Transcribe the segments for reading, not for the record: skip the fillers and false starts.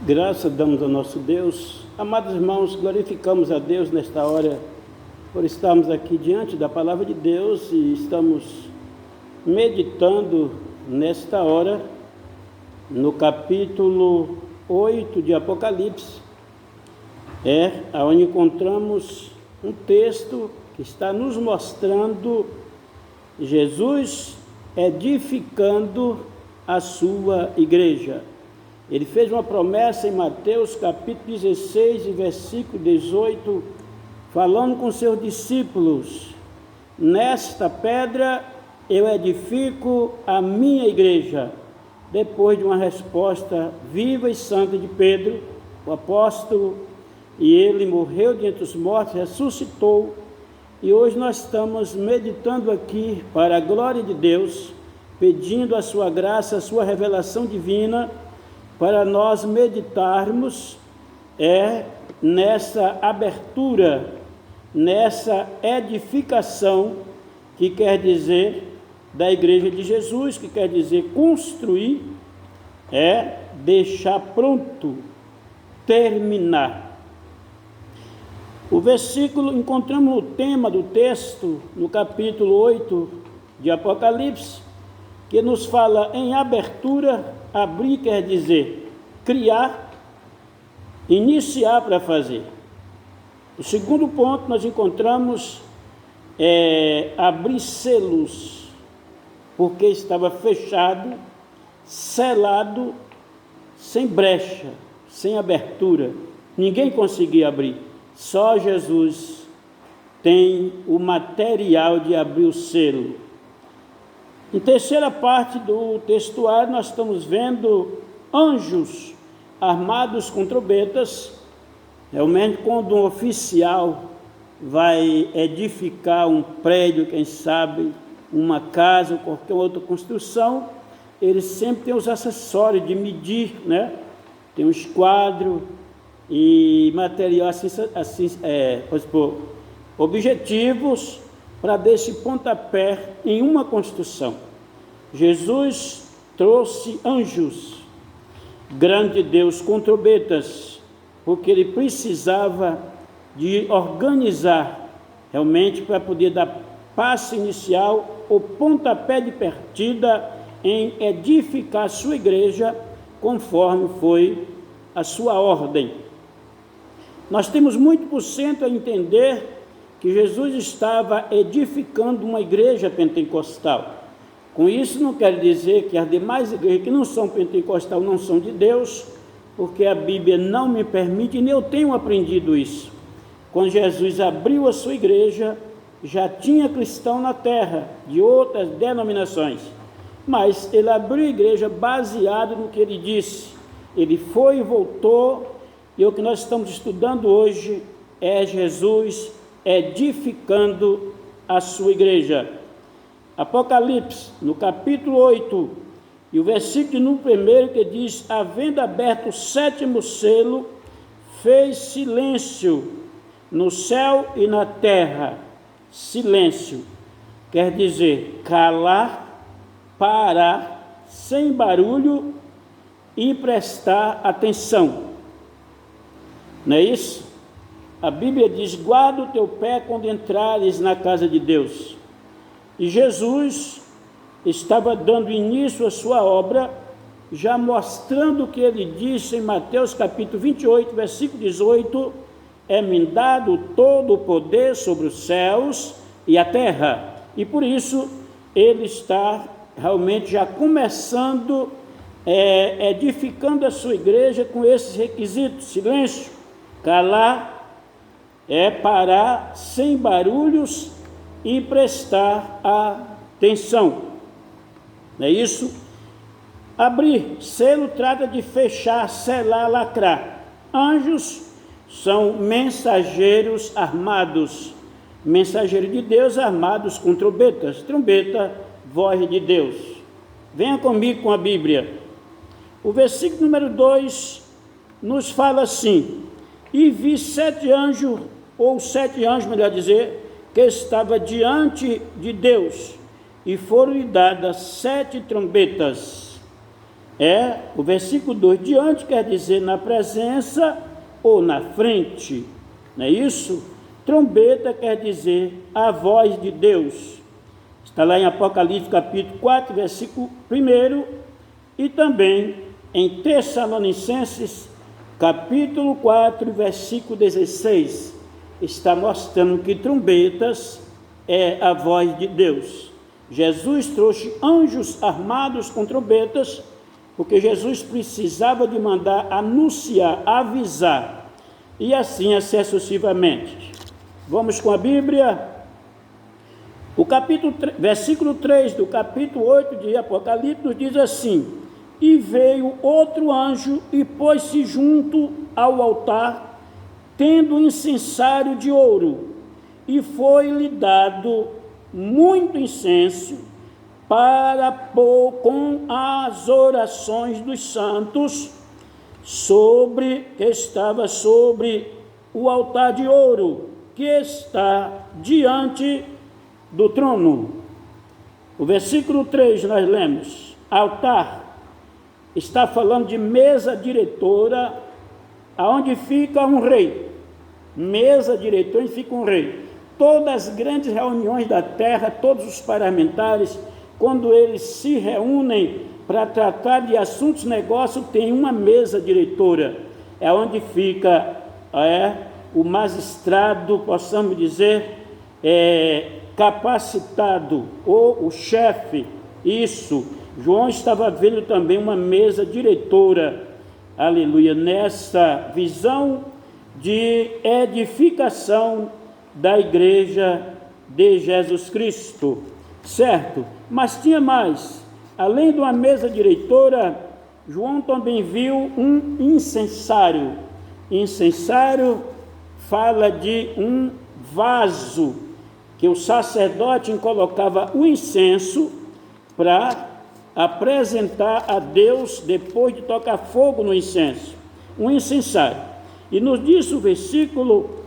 Graças damos ao nosso Deus. Amados irmãos, glorificamos a Deus nesta hora por estarmos aqui diante da palavra de Deus e estamos meditando nesta hora no capítulo 8 de Apocalipse, onde encontramos um texto que está nos mostrando Jesus edificando a sua igreja. Ele fez uma promessa em Mateus capítulo 16 e versículo 18, falando com seus discípulos: nesta pedra eu edifico a minha igreja. Depois de uma resposta viva e santa de Pedro, o apóstolo, e ele morreu de entre os mortos, ressuscitou, e hoje nós estamos meditando aqui para a glória de Deus, pedindo a sua graça, a sua revelação divina, para nós meditarmos nessa abertura, nessa edificação, que quer dizer da igreja de Jesus, que quer dizer construir, deixar pronto, terminar. O versículo, encontramos o tema do texto, no capítulo 8 de Apocalipse, que nos fala em abertura. Abrir quer dizer criar, iniciar para fazer. O segundo ponto nós encontramos abrir selos, porque estava fechado, selado, sem brecha, sem abertura. Ninguém conseguia abrir, só Jesus tem o material de abrir o selo. Em terceira parte do textuário, nós estamos vendo anjos armados com trombetas. Realmente, quando um oficial vai edificar um prédio, quem sabe, uma casa ou qualquer outra construção, ele sempre tem os acessórios de medir, Tem um esquadro e material objetivos para dar esse pontapé em uma construção. Jesus trouxe anjos, grande Deus, com trombetas, porque ele precisava de organizar realmente para poder dar passo inicial, o pontapé de partida em edificar a sua igreja, conforme foi a sua ordem. Nós temos muito por cento a entender que Jesus estava edificando uma igreja pentecostal. Com isso não quer dizer que as demais igrejas que não são pentecostal não são de Deus, porque a Bíblia não me permite, nem eu tenho aprendido isso. Quando Jesus abriu a sua igreja, já tinha cristão na terra, de outras denominações, mas ele abriu a igreja baseado no que ele disse. Ele foi e voltou, e o que nós estamos estudando hoje é Jesus edificando a sua igreja. Apocalipse, no capítulo 8, e o versículo no primeiro, que diz: havendo aberto o sétimo selo, fez silêncio no céu e na terra. Silêncio quer dizer calar, parar, sem barulho e prestar atenção. Não é isso? A Bíblia diz: guarda o teu pé quando entrares na casa de Deus. E Jesus estava dando início à sua obra, já mostrando o que ele disse em Mateus capítulo 28, versículo 18: é-me dado todo o poder sobre os céus e a terra. E por isso ele está realmente já começando, edificando a sua igreja com esses requisitos: silêncio, calar, parar, sem barulhos e prestar atenção. Não é isso? Abrir, selo trata de fechar, selar, lacrar. Anjos são mensageiros armados, mensageiros de Deus armados com trombetas. Trombeta, voz de Deus. Venha comigo com a Bíblia. O versículo número 2 nos fala assim: e vi sete anjos, melhor dizer, que estava diante de Deus, e foram-lhe dadas 7 trombetas. O versículo 2, diante quer dizer na presença ou na frente, não é isso? Trombeta quer dizer a voz de Deus. Está lá em Apocalipse capítulo 4, versículo 1, e também em Tessalonicenses capítulo 4, versículo 16. Está mostrando que trombetas é a voz de Deus. Jesus trouxe anjos armados com trombetas, porque Jesus precisava de mandar anunciar, avisar, e assim sucessivamente. Vamos com a Bíblia. O versículo 3 do capítulo 8 de Apocalipse nos diz assim: e veio outro anjo e pôs-se junto ao altar, tendo um incensário de ouro, e foi-lhe dado muito incenso para pôr com as orações dos santos que estava sobre o altar de ouro que está diante do trono. O versículo 3 nós lemos: altar está falando de mesa diretora, aonde fica um rei. Mesa diretora, onde fica um rei. Todas as grandes reuniões da terra, todos os parlamentares, quando eles se reúnem para tratar de assuntos, negócios, tem uma mesa diretora. É onde fica o magistrado, possamos dizer, capacitado, ou o chefe. Isso, João estava vendo também uma mesa diretora, aleluia, nessa visão de edificação da igreja de Jesus Cristo, certo? Mas tinha mais, além de uma mesa diretora, João também viu um incensário. Incensário fala de um vaso, que o sacerdote colocava o incenso para apresentar a Deus depois de tocar fogo no incenso, um incensário. E nos diz o versículo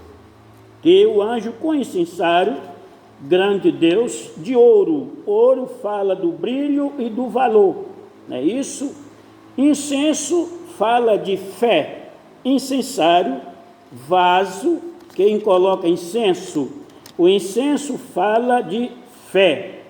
que o anjo com incensário, grande Deus, de ouro. Ouro fala do brilho e do valor, não é isso? Incenso fala de fé. Incensário, vaso, quem coloca incenso, o incenso fala de fé.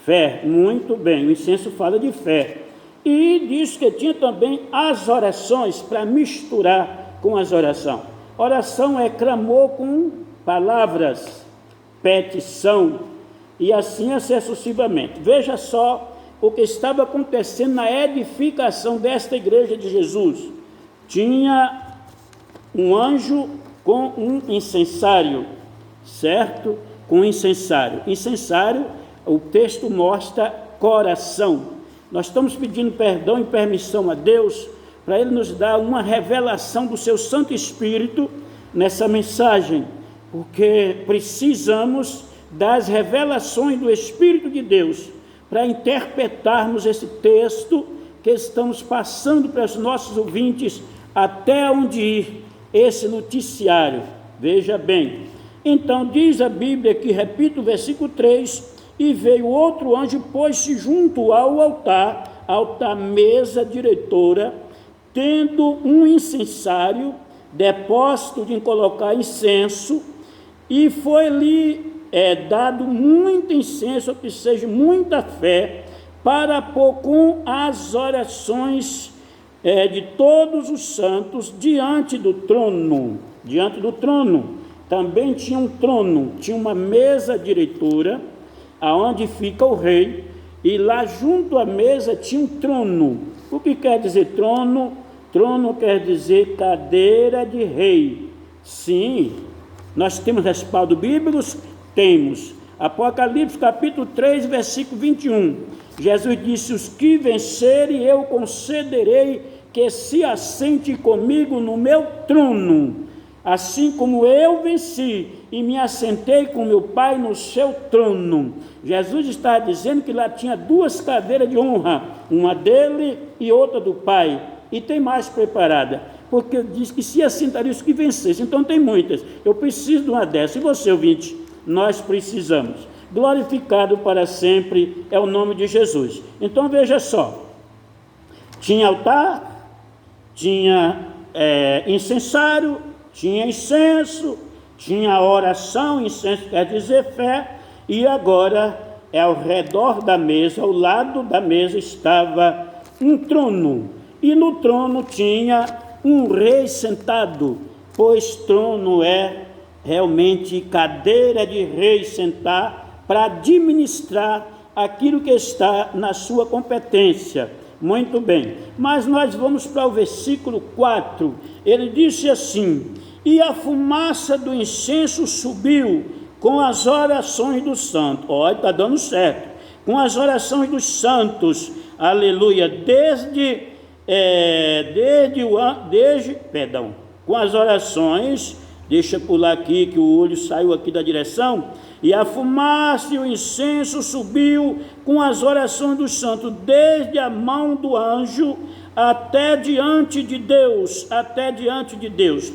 Fé, muito bem, o incenso fala de fé. E diz que tinha também as orações para misturar com as orações. Oração é clamor com palavras, petição, e assim sucessivamente. Veja só o que estava acontecendo na edificação desta igreja de Jesus. Tinha um anjo com um incensário, certo? Com um incensário. Incensário, o texto mostra coração. Nós estamos pedindo perdão e permissão a Deus para Ele nos dar uma revelação do seu Santo Espírito nessa mensagem, porque precisamos das revelações do Espírito de Deus para interpretarmos esse texto que estamos passando para os nossos ouvintes até onde ir esse noticiário. Veja bem, então diz a Bíblia que, repito o versículo 3, e veio outro anjo e pôs-se junto ao altar, mesa diretora, tendo um incensário, depósito de colocar incenso, e foi-lhe dado muito incenso, ou seja, muita fé, para pôr com as orações de todos os santos diante do trono. Diante do trono também tinha um trono, tinha uma mesa diretora, aonde fica o rei, e lá junto à mesa tinha um trono. O que quer dizer trono? Trono quer dizer cadeira de rei. Sim, nós temos respaldo bíblico? Temos. Apocalipse capítulo 3, versículo 21. Jesus disse: os que vencerem eu concederei que se assente comigo no meu trono, assim como eu venci e me assentei com meu Pai no seu trono. Jesus está dizendo que lá tinha duas cadeiras de honra, uma dele e outra do Pai, e tem mais preparada, porque diz que se assentaria os que vencessem. Então tem muitas, eu preciso de uma dessas, e você, ouvinte, nós precisamos. Glorificado para sempre é o nome de Jesus. Então veja só, Tinha altar, tinha incensário, tinha incenso, tinha oração, incenso quer dizer fé, e agora ao redor da mesa, ao lado da mesa estava um trono, e no trono tinha um rei sentado, pois trono é realmente cadeira de rei sentar para administrar aquilo que está na sua competência. Muito bem, mas nós vamos para o versículo 4, ele disse assim: e a fumaça do incenso subiu com as orações dos santos. Olha, está dando certo. Com as orações dos santos, aleluia, com as orações, deixa eu pular aqui que o olho saiu aqui da direção, e a fumaça e o incenso subiu com as orações dos santos, desde a mão do anjo até diante de Deus,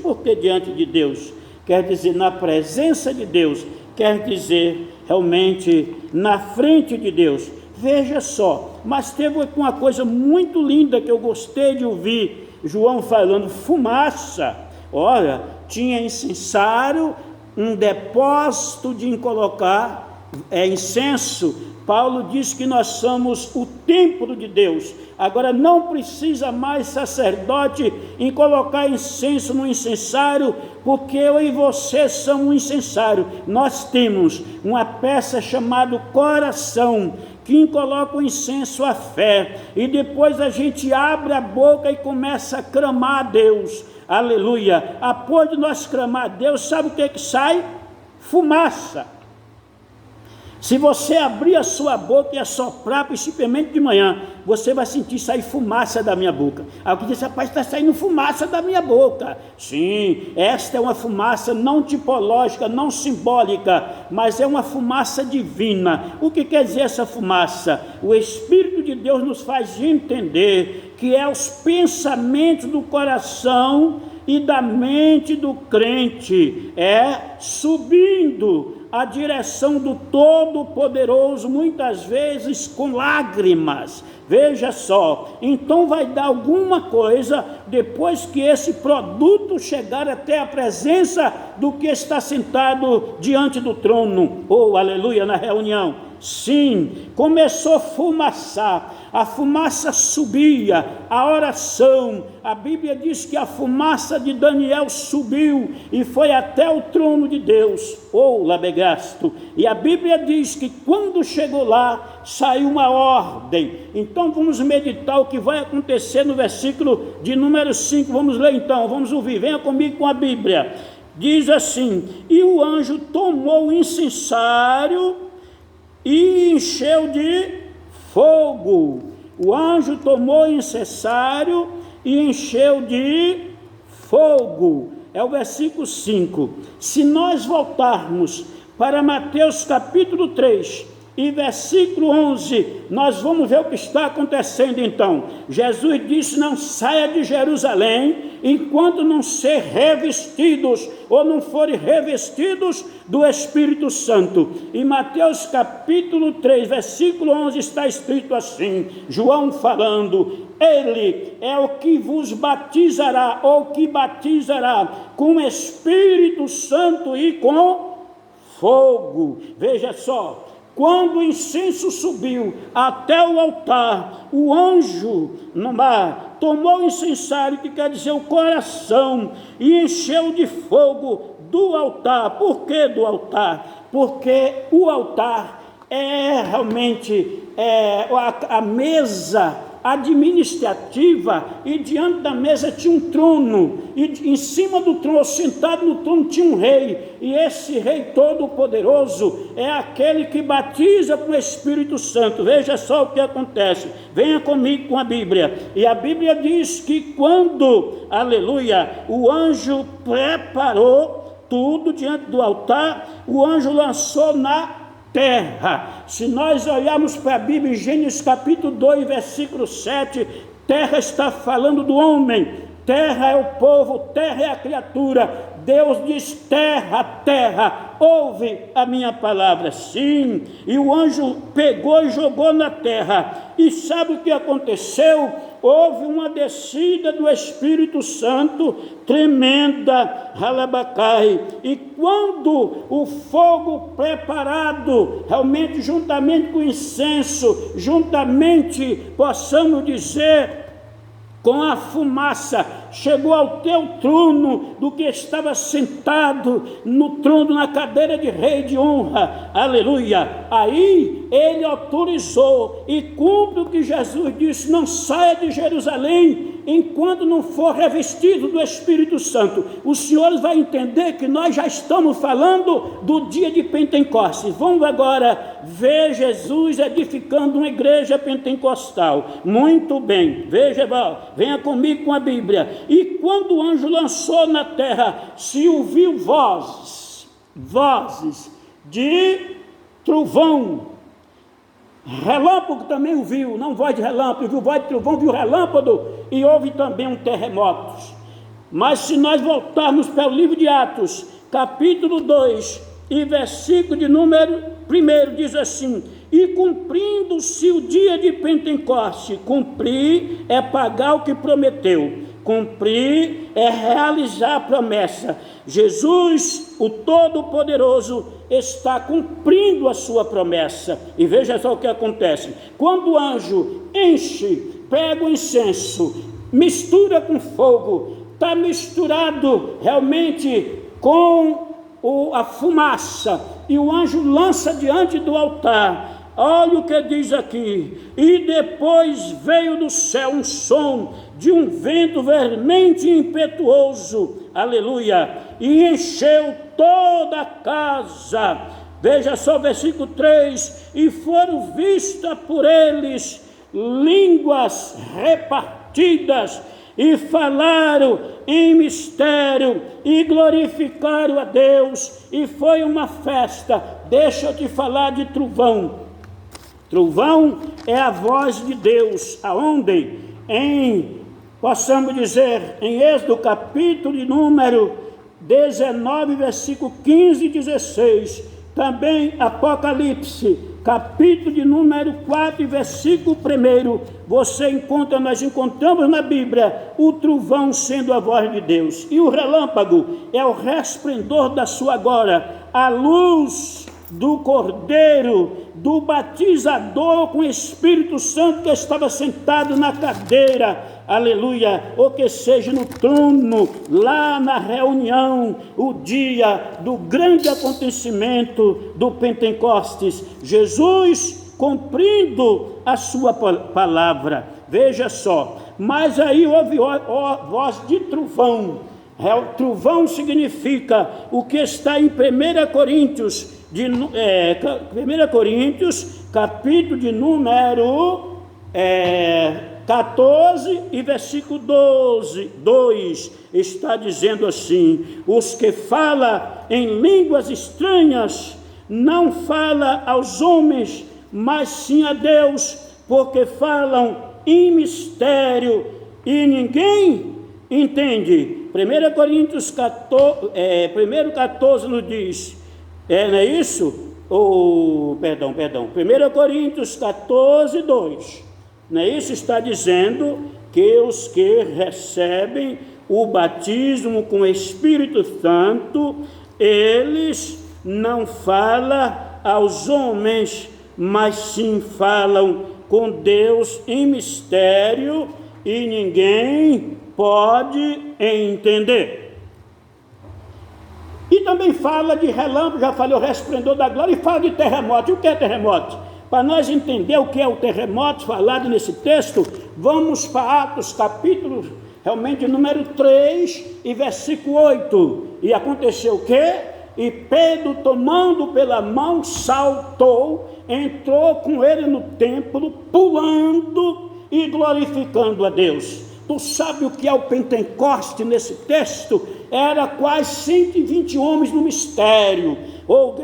Por que diante de Deus? Quer dizer, na presença de Deus, quer dizer, realmente, na frente de Deus. Veja só, mas teve uma coisa muito linda que eu gostei de ouvir, João falando, fumaça. Olha, tinha incensário, um depósito de colocar incenso. Paulo diz que nós somos o templo de Deus. Agora não precisa mais sacerdote em colocar incenso no incensário, porque eu e você somos um incensário. Nós temos uma peça chamada coração, que coloca o incenso à fé, e depois a gente abre a boca e começa a clamar a Deus. Aleluia! Após de nós clamar a Deus, sabe o que sai? Fumaça. Se você abrir a sua boca e assoprar, principalmente de manhã, você vai sentir sair fumaça da minha boca. Alguém diz, rapaz, está saindo fumaça da minha boca. Sim, esta é uma fumaça não tipológica, não simbólica, mas é uma fumaça divina. O que quer dizer essa fumaça? O Espírito de Deus nos faz entender que é os pensamentos do coração e da mente do crente, subindo a direção do Todo-Poderoso, muitas vezes com lágrimas. Veja só, então vai dar alguma coisa depois que esse produto chegar até a presença do que está sentado diante do trono. Oh, aleluia, na reunião. Sim, começou a fumaçar, a fumaça subia, a oração, a Bíblia diz que a fumaça de Daniel subiu e foi até o trono de Deus, labegasto, e a Bíblia diz que quando chegou lá, saiu uma ordem. Então vamos meditar o que vai acontecer no versículo de número 5, vamos ler então, vamos ouvir, venha comigo com a Bíblia, diz assim, e o anjo tomou o incensário e encheu de fogo. O anjo tomou o incensário e encheu de fogo. É o versículo 5. Se nós voltarmos para Mateus capítulo 3 e versículo 11, nós vamos ver o que está acontecendo então. Jesus disse, não saia de Jerusalém, enquanto não ser revestidos, ou não forem revestidos do Espírito Santo. Em Mateus capítulo 3, versículo 11, está escrito assim, João falando, ele é o que vos batizará, ou que batizará com Espírito Santo e com fogo. Veja só, quando o incenso subiu até o altar, o anjo no mar tomou o incensário, que quer dizer o coração, e encheu de fogo do altar. Por que do altar? Porque o altar é realmente a mesa administrativa, e diante da mesa tinha um trono, e em cima do trono, sentado no trono, tinha um rei, e esse rei todo-poderoso é aquele que batiza com o Espírito Santo. Veja só o que acontece, venha comigo com a Bíblia, e a Bíblia diz que quando, aleluia, o anjo preparou tudo diante do altar, o anjo lançou na terra. Se nós olharmos para a Bíblia, em Gênesis capítulo 2, versículo 7, terra está falando do homem, terra é o povo, terra é a criatura. Deus diz, terra, terra, ouve a minha palavra. Sim, e o anjo pegou e jogou na terra, e sabe o que aconteceu? houve uma descida do Espírito Santo tremenda, Halabacai, e quando o fogo preparado, realmente juntamente com o incenso, juntamente, possamos dizer, com a fumaça, chegou ao teu trono do que estava sentado no trono, na cadeira de rei de honra, aleluia. Aí ele autorizou e cumpre o que Jesus disse: não saia de Jerusalém enquanto não for revestido do Espírito Santo. Os senhores vão entender que nós já estamos falando do dia de Pentecostes. Vamos agora ver Jesus edificando uma igreja pentecostal. Muito bem, veja, venha comigo com a Bíblia. E quando o anjo lançou na terra, se ouviu vozes de trovão. Relâmpago também ouviu, não voz de relâmpago, viu voz de trovão, viu relâmpago, e houve também um terremoto. Mas se nós voltarmos para o livro de Atos, capítulo 2, e versículo de número 1, diz assim: e cumprindo-se o dia de Pentecoste. Cumprir é pagar o que prometeu, cumprir é realizar a promessa. Jesus, o Todo-Poderoso, está cumprindo a sua promessa. E veja só o que acontece: quando o anjo enche, pega o incenso, mistura com fogo, está misturado realmente com a fumaça, e o anjo lança diante do altar. Olha o que diz aqui: e depois veio do céu um som de um vento veemente e impetuoso, aleluia, e encheu toda a casa. Veja só o versículo 3: e foram vistas por eles línguas repartidas, e falaram em mistério, e glorificaram a Deus, e foi uma festa. Deixa eu te falar de trovão. Trovão é a voz de Deus, aonde? Possamos dizer, em Êxodo capítulo de número 19, versículo 15 e 16, também Apocalipse, capítulo de número 4, versículo 1, nós encontramos na Bíblia o trovão sendo a voz de Deus, e o relâmpago é o resplendor da sua glória, a luz do Cordeiro, do batizador com o Espírito Santo que estava sentado na cadeira, aleluia, ou que seja no trono, lá na reunião, o dia do grande acontecimento do Pentecostes, Jesus cumprindo a sua palavra. Veja só, mas aí houve voz de trovão. Trovão significa o que está em 1 Coríntios, 1 Coríntios, capítulo de número 14 e versículo 2, está dizendo assim: os que falam em línguas estranhas, não falam aos homens, mas sim a Deus, porque falam em mistério, e ninguém entende. 1 Coríntios 14, 1,14 nos diz, não é isso? 1 Coríntios 14, 2, não é isso? Está dizendo que os que recebem o batismo com o Espírito Santo, eles não falam aos homens, mas sim falam com Deus em mistério, e ninguém pode entender. E também fala de relâmpago, já falei o resplendor da glória, e fala de terremoto. E o que é terremoto? Para nós entender o que é o terremoto falado nesse texto, vamos para Atos capítulo, realmente número 3 e versículo 8. E aconteceu o quê? E Pedro, tomando pela mão, saltou, entrou com ele no templo, pulando e glorificando a Deus. Tu sabe o que é o Pentecoste nesse texto? era quase 120 homens no mistério, ou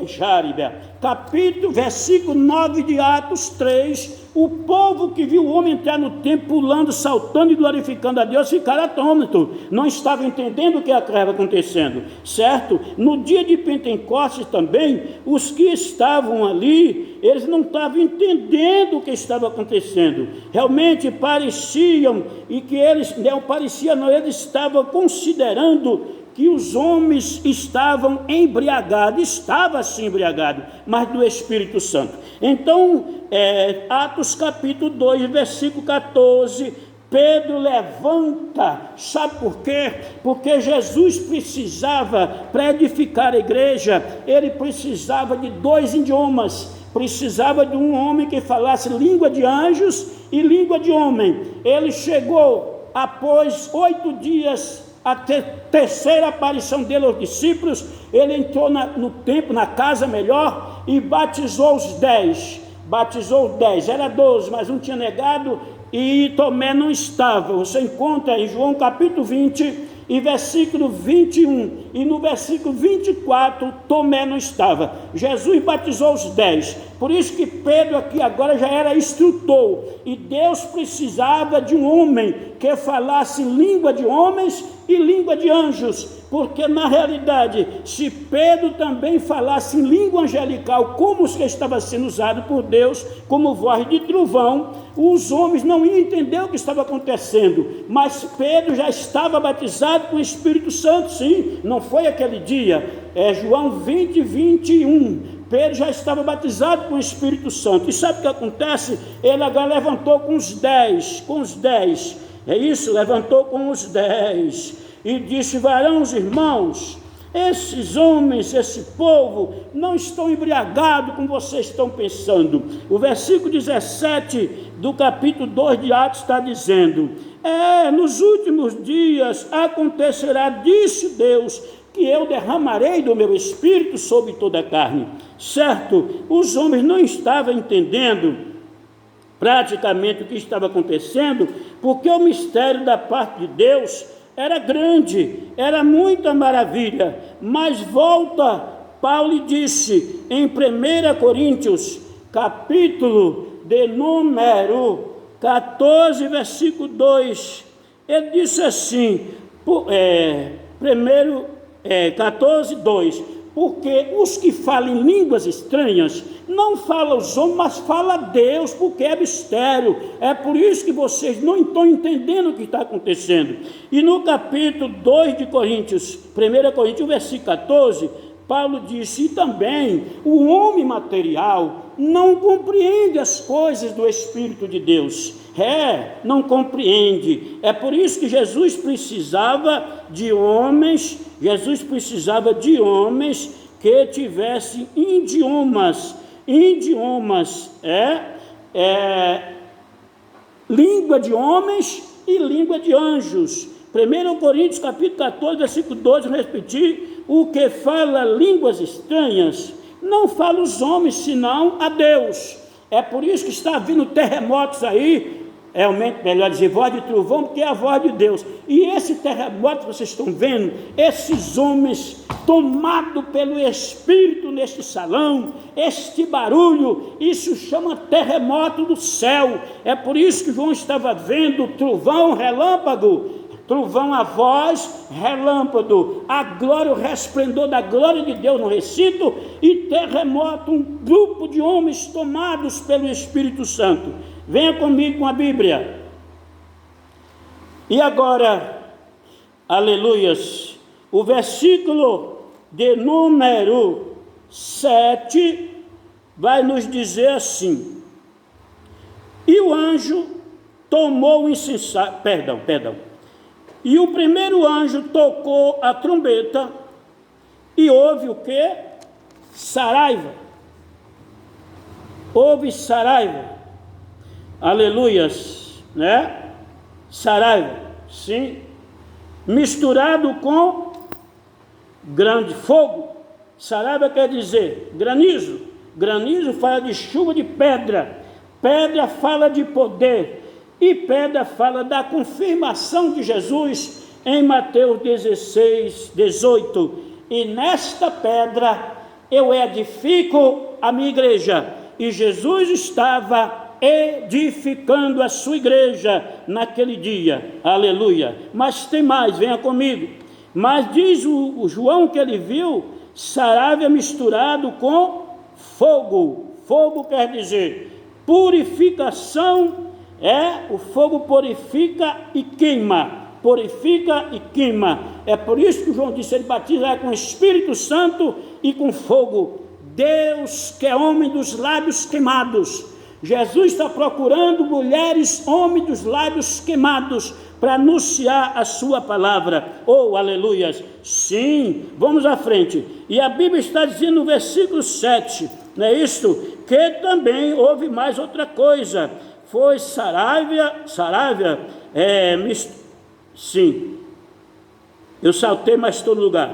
versículo 9 de Atos 3, o povo que viu o homem entrar no templo, pulando, saltando e glorificando a Deus, ficaram atônitos, não estavam entendendo o que estava acontecendo, certo? No dia de Pentecostes também, os que estavam ali, eles não estavam entendendo o que estava acontecendo, realmente pareciam, e que eles, não parecia, não, eles estavam considerando que os homens estavam embriagados, estava assim embriagado, mas do Espírito Santo. Então, Atos capítulo 2, versículo 14, Pedro levanta, sabe por quê? Porque Jesus precisava, para edificar a igreja, ele precisava de 2 idiomas, precisava de um homem que falasse língua de anjos e língua de homem. Ele chegou após 8 dias, a terceira aparição dele aos discípulos, ele entrou no templo, na casa melhor, e batizou os 10, era 12, mas um tinha negado, e Tomé não estava. Você encontra em João capítulo 20, e versículo 21, e no versículo 24, Tomé não estava. Jesus batizou os 10, por isso que Pedro aqui agora já era instrutor, e Deus precisava de um homem que falasse língua de homens e língua de anjos, porque na realidade, se Pedro também falasse em língua angelical, como os que estava sendo usado por Deus, como voz de trovão, os homens não iam entender o que estava acontecendo, mas Pedro já estava batizado com o Espírito Santo, sim, não foi aquele dia, João 20, 21, Pedro já estava batizado com o Espírito Santo, e sabe o que acontece? Ele agora levantou com os 10, levantou com os 10, e disse: varãos, irmãos, esses homens, esse povo, não estão embriagados como vocês estão pensando. O versículo 17 do capítulo 2 de Atos está dizendo: nos últimos dias acontecerá, disse Deus, que eu derramarei do meu espírito sobre toda a carne. Certo? Os homens não estavam entendendo praticamente o que estava acontecendo, porque o mistério da parte de Deus era grande, era muita maravilha, mas volta, Paulo disse em 1 Coríntios, capítulo de número 14, versículo 2, ele disse assim, 14, 2, porque os que falam em línguas estranhas, não falam os homens, mas fala Deus, porque é mistério, é por isso que vocês não estão entendendo o que está acontecendo. E no capítulo 2 de Coríntios, 1 Coríntios, versículo 14, Paulo disse: e também o homem material não compreende as coisas do Espírito de Deus, não compreende, é por isso que Jesus precisava de homens que tivessem idiomas, língua de homens e língua de anjos. 1 Coríntios capítulo 14, versículo 12, repetir: o que fala línguas estranhas, não fala os homens, senão a Deus. É por isso que está vindo terremotos aí, realmente melhor dizer voz de trovão, porque é a voz de Deus. E esse terremoto que vocês estão vendo, esses homens tomados pelo Espírito neste salão, este barulho, isso chama terremoto do céu. É por isso que João estava vendo trovão, relâmpago, trovão, a voz, relâmpago, a glória, o resplendor da glória de Deus no recinto, e terremoto, um grupo de homens tomados pelo Espírito Santo. Venha comigo com a Bíblia. E agora, aleluias, o versículo de número 7 vai nos dizer assim: e o anjo tomou o incensário, e o primeiro anjo tocou a trombeta, e houve o quê? Saraiva. Houve saraiva. Aleluias, né? Saraiva, sim. Misturado com grande fogo. Saraiva quer dizer granizo. Granizo fala de chuva de pedra. Pedra fala de poder. E pedra fala da confirmação de Jesus em Mateus 16, 18: e nesta pedra eu edifico a minha igreja. E Jesus estava edificando a sua igreja naquele dia, aleluia. Mas tem mais, venha comigo. Mas diz o João que ele viu sarávia misturado com fogo. Fogo quer dizer purificação, o fogo purifica e queima, purifica e queima. É por isso que João disse, ele batiza com o Espírito Santo e com fogo. Deus que é homem dos lábios queimados, Jesus está procurando mulheres, homens dos lábios queimados, para anunciar a sua palavra. Oh, aleluias! Sim, vamos à frente. E a Bíblia está dizendo no versículo 7, não é isso? Que também houve mais outra coisa. Foi sarávia, sim, eu saltei, mas estou no lugar.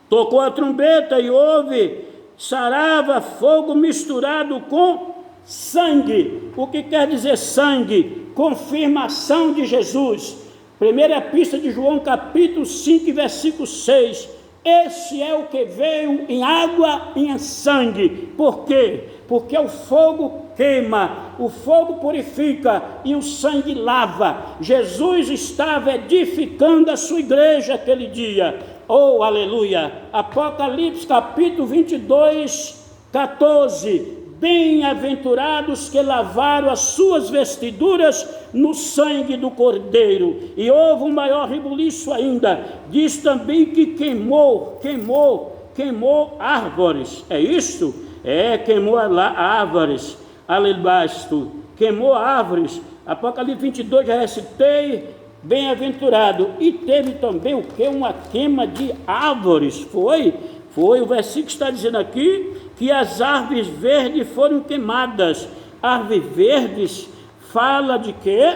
Tocou a trombeta e houve sarava, fogo misturado com sangue. O que quer dizer sangue? Confirmação de Jesus. Primeira epístola de João, capítulo 5, versículo 6. Esse é o que veio em água e em sangue. Por quê? Porque o fogo queima, o fogo purifica e o sangue lava. Jesus estava edificando a sua igreja aquele dia. Oh, aleluia! Apocalipse capítulo 22, 14. Bem-aventurados que lavaram as suas vestiduras no sangue do Cordeiro. E houve um maior rebuliço ainda. Diz também que queimou árvores. É isso? Queimou árvores. Aleluia. Queimou árvores. Apocalipse 22, já recitei. Bem-aventurado. E teve também o que? Uma queima de árvores. Foi o versículo que está dizendo aqui que as árvores verdes foram queimadas. Árvores verdes fala de quê?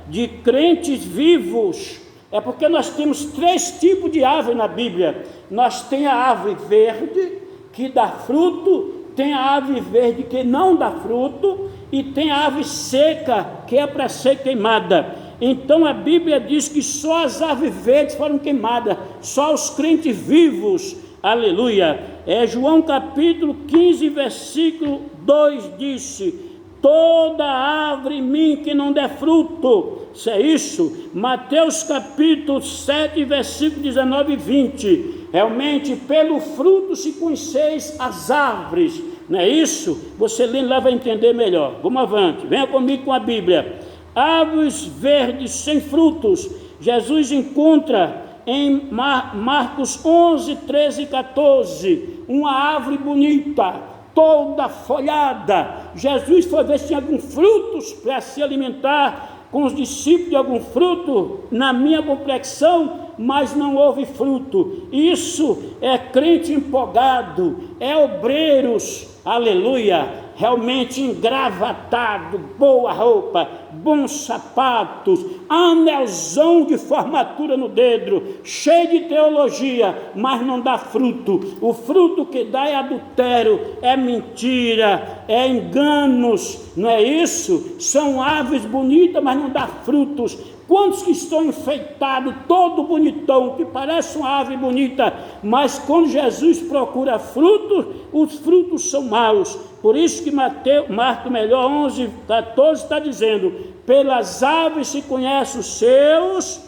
De crentes vivos. É porque nós temos 3 tipos de árvore na Bíblia. Nós temos a árvore verde, que dá fruto, tem a árvore verde que não dá fruto, e tem a árvore seca, que é para ser queimada. Então a Bíblia diz que só as árvores verdes foram queimadas, só os crentes vivos, aleluia. João capítulo 15, versículo 2 disse: toda árvore em mim que não der fruto, se é isso. Mateus capítulo 7, versículo 19 e 20, realmente pelo fruto se conheceis as árvores, não é isso? Você lendo lá vai entender melhor. Vamos avante, venha comigo com a Bíblia. Árvores verdes sem frutos, Jesus encontra em Marcos 11, 13 e 14, uma árvore bonita, toda folhada. Jesus foi ver se tinha algum frutos para se alimentar com os discípulos de algum fruto, na minha complexão, mas não houve fruto. Isso é crente empolgado, é obreiros, aleluia, realmente engravatado, boa roupa, bons sapatos, anelzão de formatura no dedo, cheio de teologia, mas não dá fruto. O fruto que dá é adultério, é mentira, é enganos, não é isso? São árvores bonitas, mas não dá frutos. Quantos que estão enfeitados, todo bonitão, que parece uma árvore bonita, mas quando Jesus procura frutos, os frutos são maus. Por isso que Marcos 11, 14 está dizendo: pelas árvores se conhecem os seus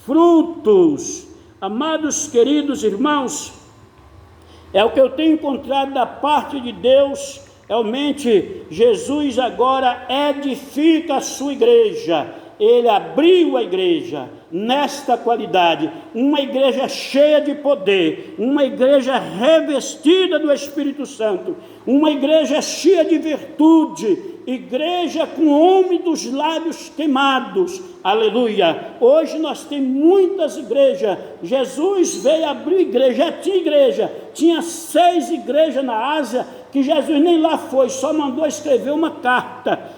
frutos. Amados queridos irmãos, é o que eu tenho encontrado da parte de Deus. Realmente Jesus agora edifica a sua igreja. Ele abriu a igreja nesta qualidade, uma igreja cheia de poder, uma igreja revestida do Espírito Santo, uma igreja cheia de virtude, igreja com homem dos lábios queimados, aleluia. Hoje nós temos muitas igrejas. Jesus veio abrir igreja, já tinha igreja, tinha 6 igrejas na Ásia, que Jesus nem lá foi, só mandou escrever uma carta.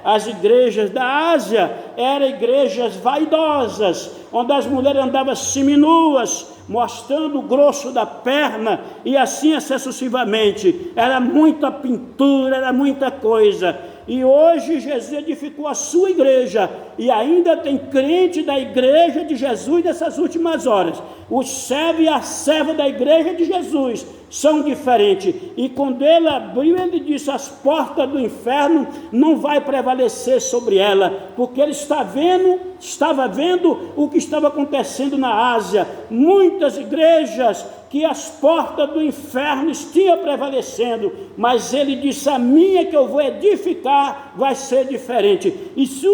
As igrejas da Ásia eram igrejas vaidosas, onde as mulheres andavam seminuas, mostrando o grosso da perna, e assim sucessivamente. Era muita pintura, era muita coisa. E hoje Jesus edificou a sua igreja, e ainda tem crente da igreja de Jesus nessas últimas horas. O servo e a serva da igreja de Jesus são diferentes, e quando ele abriu, ele disse: as portas do inferno não vai prevalecer sobre ela, porque ele estava vendo o que estava acontecendo na Ásia, muitas igrejas que as portas do inferno estiam prevalecendo, mas ele disse: a minha que eu vou edificar vai ser diferente. E se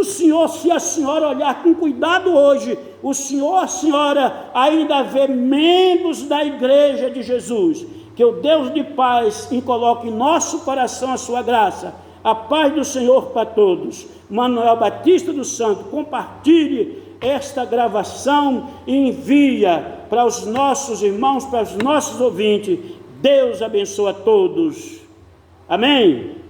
a senhora olhar com cuidado hoje, o senhor, a senhora ainda vê membros da igreja de Jesus. Que o Deus de paz coloque em nosso coração a sua graça. A paz do Senhor para todos. Manuel Batista dos Santos, compartilhe esta gravação e envia para os nossos irmãos, para os nossos ouvintes. Deus abençoe a todos. Amém.